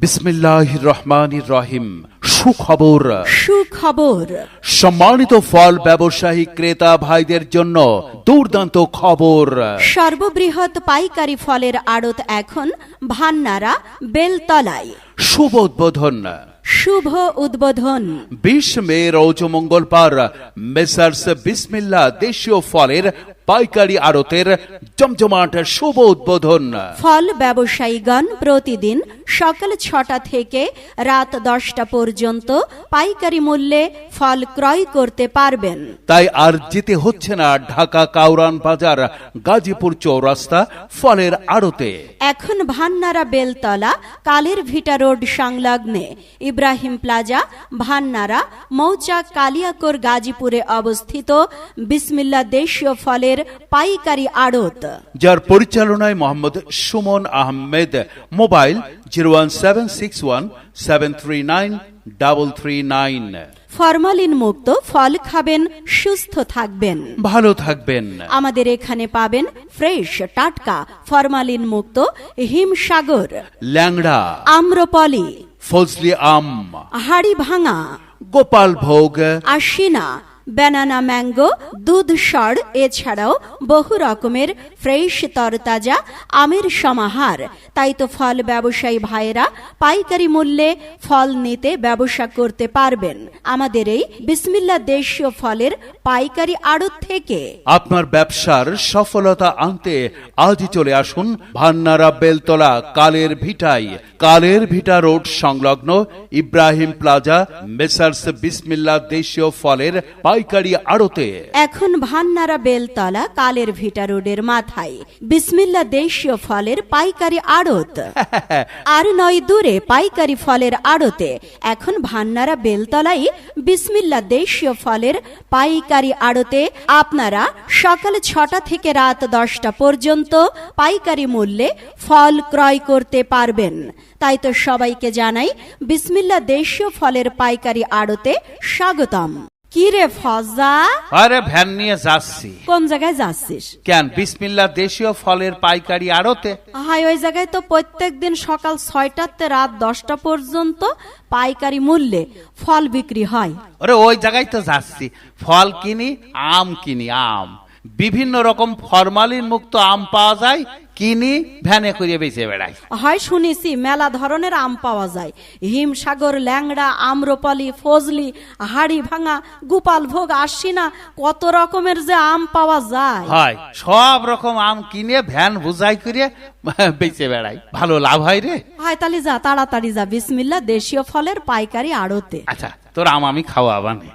বিসমিল্লাহির রহমানির রহিম। সুখবর সুখবর। সম্মানিত ফল ব্যবসায়ী ক্রেতা ভাইদের জন্য দুর্দান্ত খবর। সর্ববৃহৎ পাইকারি ফলের আড়ত এখন ভান্নারা বেলতলায়। শুভ উদ্বোধন। শুভ উদ্বোধন 20 মে রোজ মঙ্গলবার মেসার্স বিসমিল্লাহ দেশীয় ফলের পাইকারি আড়তের জমজমাট শুভ উদ্বোধন। ফল ব্যবসায়ীগণ প্রতিদিন সকাল 6টা থেকে রাত 10টা পর্যন্ত পাইকারি মূল্যে ফল ক্রয় করতে পারবেন। তাই আর যেতে হচ্ছে না ঢাকা কাউরান বাজার গাজীপুর চৌরাস্তা ফলের আড়তে। এখন ভান্নারা বেলতলা কালের ভিটা রোড সংলগ্নে ইব্রাহিম প্লাজা ভান্নারা মৌচাক কালিয়াকোর গাজীপুরে অবস্থিত বিসমিল্লাহ দেশীয় ফলের পাইকারি আড়ত, যার পরিচালনায় মোহাম্মদ সুমন আহমেদ। মোবাইল 01617393339। ফরমালিন মুক্ত ফল খাবেন, সুস্থ থাকবেন, ভালো থাকবেন। আমাদের এখানে পাবেন ফ্রেশ টাটকা ফরমালিন মুক্ত হিমসাগর, ল্যাংড়া, আম্রপলি, ফজলি আম, হাড়ি ভাঙা, গোপাল ভোগ, আশিনা, ব্যানানা ম্যাঙ্গো, দুধ সর, এছাড়াও বহু রকমের ফ্রেশ তরতাজা আমের সমাহার। তাই তো ফল ব্যবসায়ী ভাইয়েরা পাইকারি মূল্যে ফল নিতে ব্যবসা করতে পারবেন আমাদের এই বিসমিল্লাহ দেশীয় ফলের পাইকারি আড়ত থেকে। আপনার ব্যবসার সফলতা আনতে আজই চলে আসুন ভান্নারা বেলতলা কালের ভিটায়, কালের ভিটা রোড সংলগ্ন ইব্রাহিম প্লাজা মেসার্স বিসমিল্লাহ দেশীয় ফলের পাইকারি আড়তে। এখন ভান্নারা বেলতলা কালের ভিটা রোডের মাথায় বিসমিল্লাহ দেশীয় ফলের পাইকারি আড়ত। আর নয় দূরে পাইকারি ফলের আড়তে এখন ভান্নারা বেলতলাই বিসমিল্লাহ দেশীয় ফলের পাইকারি আড়তে আপনারা সকাল 6টা থেকে রাত 10টা পর্যন্ত পাইকারি মূল্যে ফল ক্রয় করতে পারবেন। তাই তো সবাইকে জানাই বিসমিল্লাহ দেশীয় ফলের পাইকারি আড়তে স্বাগতম। কি রে ফজা, আরে ভ্যান নিয়ে যাচ্ছি। কোন জায়গায় যাচ্ছিস? কেন, বিসমিল্লাহ দেশীয় ফলের পাইকারি আড়তে। হাই, ওই জায়গায় তো প্রত্যেক দিন সকাল 6টাতে রাত 10টা পর্যন্ত পাইকারি মূল্যে ফল বিক্রি হয়। আরে ওই জায়গায় তো যাচ্ছি, ফল কিনি, আম কিনি। আম বিভিন্ন রকম ফরমালিন মুক্ত আম পাওয়া যায়, কিনি ভ্যানে করে বেঁচে বেড়াই। হয় শুনেছি মেলা ধরনের আম পাওয়া যায়, হিমসাগর, ল্যাংড়া, আম্রপলি, ফজলি, হাড়ি ভাঙা, গোপাল ভোগ, আশিনা, কত রকমের যে আম পাওয়া যায়। হয় সব রকম আম কিনে ভ্যান বুঝাই করে বেঁচে বেড়াই, ভালো লাভ হয় রে। হয় তাহলে যা, তাড়াতাড়ি যা বিসমিল্লাহ দেশীয় ফলের পাইকারি আড়তে। আচ্ছা, তোর আম আমি খাওয়াবানে।